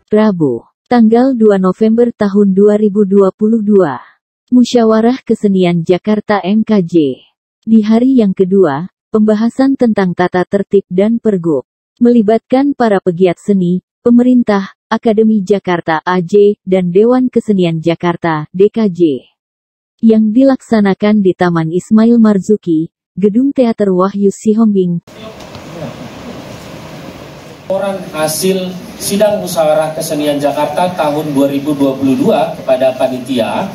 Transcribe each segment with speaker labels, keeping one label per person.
Speaker 1: Rabu, tanggal 2 November tahun 2022. Musyawarah Kesenian Jakarta MKJ. Di hari yang kedua, pembahasan tentang tata tertib dan pergub melibatkan para pegiat seni, pemerintah, Akademi Jakarta AJ, dan Dewan Kesenian Jakarta DKJ. Yang dilaksanakan di Taman Ismail Marzuki, Gedung Teater Wahyu Sihombing.
Speaker 2: Laporan hasil sidang musyawarah kesenian Jakarta tahun 2022 kepada panitia,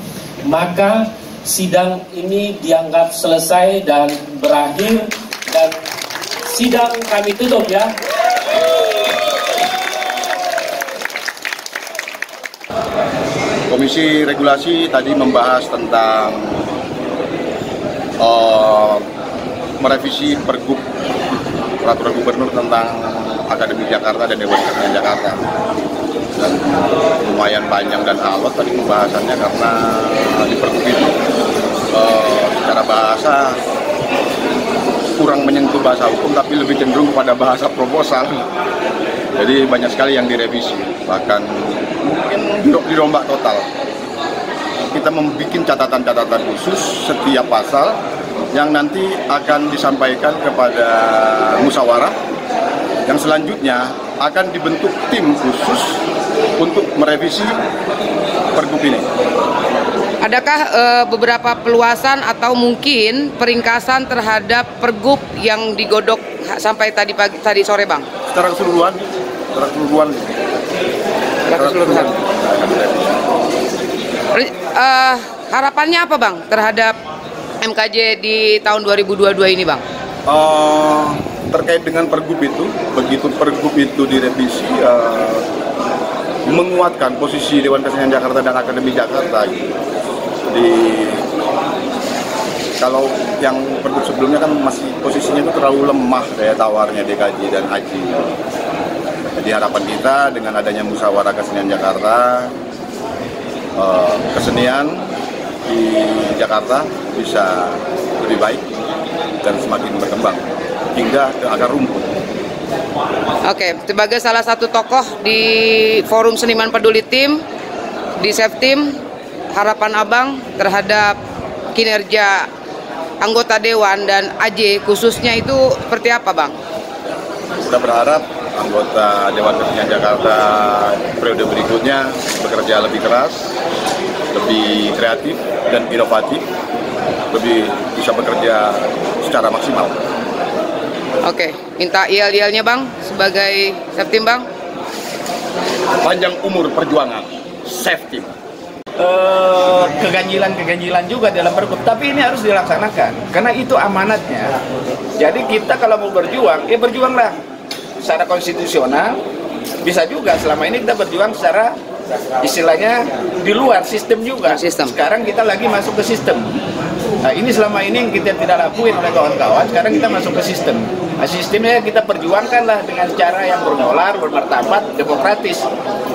Speaker 2: maka sidang ini dianggap selesai dan berakhir, dan sidang kami tutup ya.
Speaker 3: Komisi Regulasi tadi membahas tentang merevisi pergub peraturan gubernur tentang Akademi Jakarta dan Dewan Kesenian Jakarta, dan lumayan panjang dan alot tadi pembahasannya karena di pergub itu secara bahasa kurang menyentuh bahasa hukum tapi lebih cenderung kepada bahasa proposal. Jadi banyak sekali yang direvisi, bahkan mungkin dirombak total. Kita membuat catatan-catatan khusus setiap pasal yang nanti akan disampaikan kepada musyawarah, yang selanjutnya akan dibentuk tim khusus untuk merevisi pergub ini.
Speaker 4: Adakah beberapa peluasan atau mungkin peringkasan terhadap pergub yang digodok sampai tadi sore, Bang?
Speaker 3: Secara keseluruhan.
Speaker 4: Harapannya apa, Bang, terhadap MKJ di tahun 2022 ini, Bang?
Speaker 3: Terkait dengan pergub itu, begitu pergub itu direvisi, menguatkan posisi Dewan Kesenian Jakarta dan Akademi Jakarta. Kalau yang pergub sebelumnya kan masih posisinya itu terlalu lemah daya tawarnya DKJ dan AJ. Jadi harapan kita dengan adanya musyawarah kesenian Jakarta, kesenian di Jakarta bisa lebih baik dan semakin berkembang hingga ke akar rumput.
Speaker 4: Oke, sebagai salah satu tokoh di Forum Seniman Peduli Tim, di Seftim, harapan Abang terhadap kinerja anggota Dewan dan AJ khususnya itu seperti apa, Bang?
Speaker 3: Kita berharap anggota Dewan Kesenian Jakarta periode berikutnya bekerja lebih keras, lebih kreatif dan inovatif, lebih bisa bekerja secara maksimal.
Speaker 4: Oke, minta IL-IL-nya, Bang, sebagai Seftim, Bang.
Speaker 3: Panjang umur perjuangan, Seftim.
Speaker 5: Keganjilan juga dalam pergub, tapi ini harus dilaksanakan karena itu amanatnya. Jadi kita kalau mau berjuang, ya berjuanglah secara konstitusional. Bisa juga selama ini kita berjuang secara istilahnya di luar sistem juga. Sekarang kita lagi masuk ke sistem. Nah, ini selama ini yang kita tidak lakuin oleh kawan-kawan, sekarang kita masuk ke sistem. Nah, sistemnya kita perjuangkanlah dengan cara yang bermolar, bermartabat, demokratis.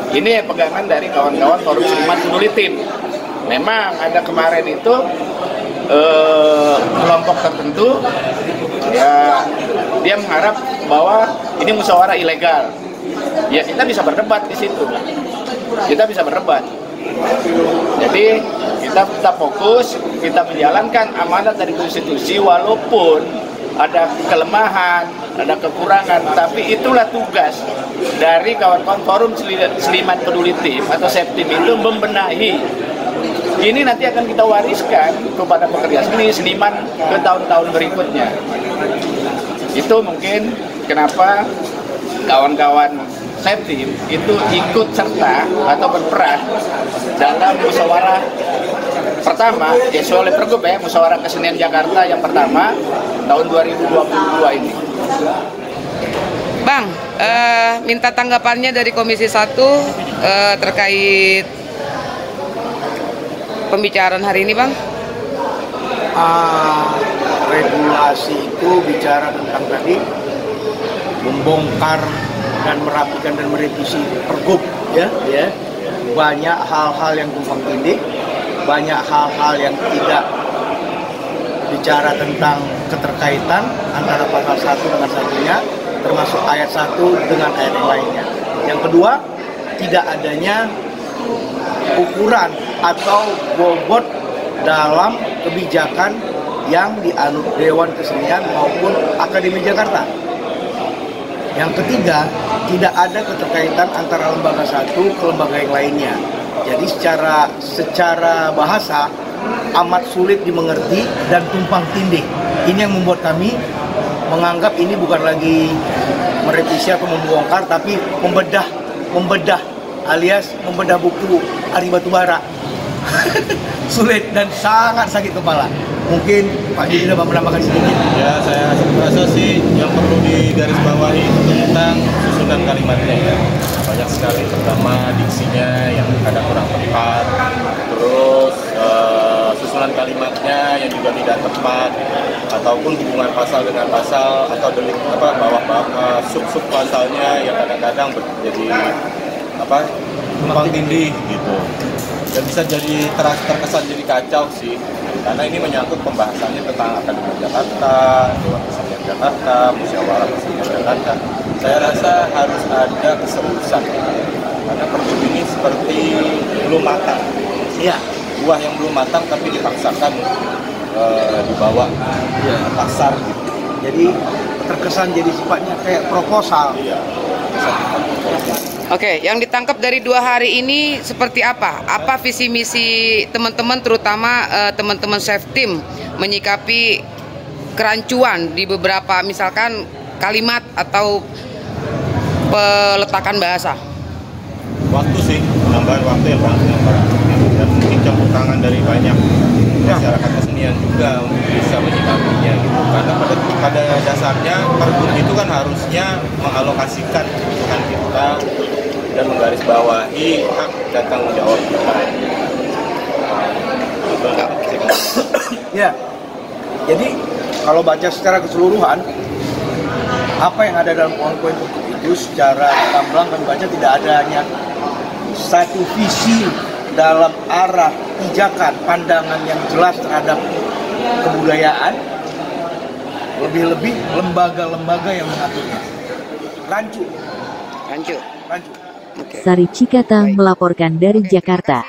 Speaker 5: Ini pegangan dari kawan-kawan Forum Seniman Peduli Tim. Memang ada kemarin itu kelompok tertentu, ya, dia mengharap bahwa ini musyawarah ilegal. Ya, kita bisa berdebat di situ. Kita bisa berdebat. Jadi kita tetap fokus, kita menjalankan amanat dari konstitusi walaupun ada kelemahan, ada kekurangan, tapi itulah tugas dari kawan-kawan Forum Seniman Peduli Tim atau Seftim itu membenahi. Ini nanti akan kita wariskan kepada pekerja seni, seniman ke tahun-tahun berikutnya. Itu mungkin kenapa kawan-kawan Seftim itu ikut serta atau berperan dalam musyawarah pertama, oleh pergub ya, musyawarah kesenian Jakarta yang pertama tahun 2022 ini.
Speaker 4: Bang, minta tanggapannya dari Komisi 1 terkait pembicaraan hari ini, Bang.
Speaker 6: Regulasi itu bicara tentang tadi membongkar dan merapikan dan merevisi pergub, ya. Banyak hal-hal yang tumpang tindih, banyak hal-hal yang tidak bicara tentang keterkaitan antara pasal satu dengan satunya, termasuk ayat 1 dengan ayat yang lainnya. Yang kedua, tidak adanya ukuran atau bobot dalam kebijakan yang dianut Dewan Kesenian maupun Akademi Jakarta. Yang ketiga, tidak ada keterkaitan antara lembaga satu ke lembaga yang lainnya. Jadi secara bahasa amat sulit dimengerti dan tumpang tindih. Ini yang membuat kami menganggap ini bukan lagi merevisi atau membongkar, tapi membedah alias membedah buku Ari Batubara. Sulit dan sangat sakit kepala. Mungkin Pak Didi dapat menambahkan sedikit.
Speaker 7: Ya, saya rasa sih yang perlu digarisbawahi tentang susunan kalimatnya ya. Banyak sekali, terutama diksinya yang kadang kurang tepat. Terus susunan kalimatnya yang juga tidak tepat, ataupun hubungan pasal dengan pasal atau delik bawah sub pasalnya yang kadang-kadang jadi tumpang tindih gitu. Dan bisa jadi terkesan jadi kacau sih, karena ini menyangkut pembahasannya tentang Akademi Jakarta, Dewan Kesenian Jakarta, Musyawarah Kesenian Jakarta. Saya rasa harus ada keseriusan, karena pergub ini seperti belum matang.
Speaker 6: Iya.
Speaker 7: Buah yang belum matang tapi dipaksakan dibawa pasar gitu.
Speaker 6: Jadi terkesan jadi sifatnya kayak proposal.
Speaker 7: Iya.
Speaker 4: Oke, yang ditangkap dari 2 hari ini seperti apa? Apa visi misi teman-teman, terutama teman-teman Seftim menyikapi kerancuan di beberapa misalkan kalimat atau peletakan bahasa?
Speaker 7: Waktu sih, penambahan waktu ya Pak, dan mungkin campur tangan dari banyak masyarakat kesenian juga untuk bisa menyikapinya gitu. Karena pada dasarnya pergub itu kan harusnya mengalokasikan kebutuhan kita dan menggarisbawahi hak dan tanggung jawab kita.
Speaker 6: Ya, jadi kalau baca secara keseluruhan, apa yang ada dalam poin-poin itu secara gamblang kami baca tidak adanya satu visi dalam arah pijakan pandangan yang jelas terhadap kebudayaan, lebih-lebih lembaga-lembaga yang mengaturnya. Rancu.
Speaker 4: Lanjut.
Speaker 6: Rancu.
Speaker 1: Sari Cikatang melaporkan dari Jakarta.